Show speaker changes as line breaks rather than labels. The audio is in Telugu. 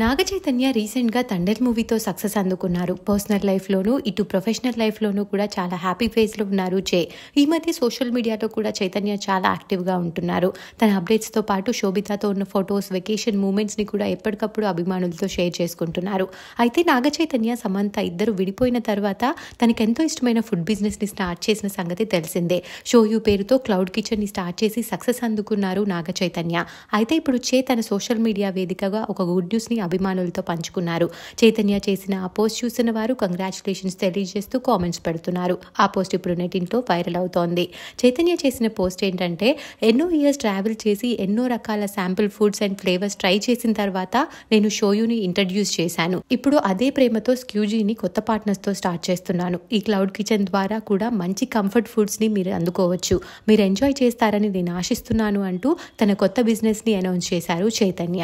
నాగ చైతన్య రీసెంట్‌గా 'తండేల్' మూవీతో సక్సెస్ అందుకున్నారు. పర్సనల్ లైఫ్‌లోనూ, ఇటు ప్రొఫెషనల్ లైఫ్‌లోనూ కూడా చాలా హ్యాపీ ఫేజ్‌లో ఉన్నారు చే. ఈ మధ్య సోషల్ మీడియాలో కూడా చైతన్య చాలా యాక్టివ్‌గా ఉంటున్నారు. తన అప్డేట్స్‌తో పాటు శోభితతో ఉన్న ఫోటోస్, వెకేషన్ మూమెంట్స్‌ని కూడా ఎప్పటికప్పుడు అభిమానులతో షేర్ చేసుకుంటున్నారు. అయితే నాగ చైతన్య, సమంత ఇద్దరు విడిపోయిన తర్వాత తనకెంతో ఇష్టమైన ఫుడ్ బిజినెస్‌ని స్టార్ట్ చేసిన సంగతి తెలిసిందే. షోయూ పేరుతో క్లౌడ్ కిచెన్‌ని స్టార్ట్ చేసి సక్సెస్ అందుకున్నారు నాగ చైతన్య. అయితే ఇప్పుడు చే తన సోషల్ మీడియా వేదికగా ఒక గుడ్ న్యూస్‌ని అభిమానులతో పంచుకున్నారు. చైతన్య చేసిన ఆ పోస్ట్ చూసిన వారు కంగ్రాచ్యులేషన్స్ తెలియజేస్తూ కామెంట్స్ పెడుతున్నారు. ఆ పోస్ట్ ఇప్పుడు నెట్టింట్లో వైరల్ అవుతోంది. చైతన్య చేసిన పోస్ట్ ఏంటంటే, ఎన్నో ఇయర్స్ ట్రావెల్ చేసి ఎన్నో రకాల sample foods and flavours try చేసిన తర్వాత నేను షోయూని ఇంట్రడ్యూస్ చేశాను. ఇప్పుడు అదే ప్రేమతో స్క్యూజీని కొత్త పార్ట్నర్స్తో స్టార్ట్ చేస్తున్నాను. ఈ క్లౌడ్ కిచెన్ ద్వారా కూడా మంచి కంఫర్ట్ ఫుడ్స్ని మీరు అందుకోవచ్చు. మీరు ఎంజాయ్ చేస్తారని నేను ఆశిస్తున్నాను అంటూ తన కొత్త బిజినెస్ని అనౌన్స్ చేశారు చైతన్య.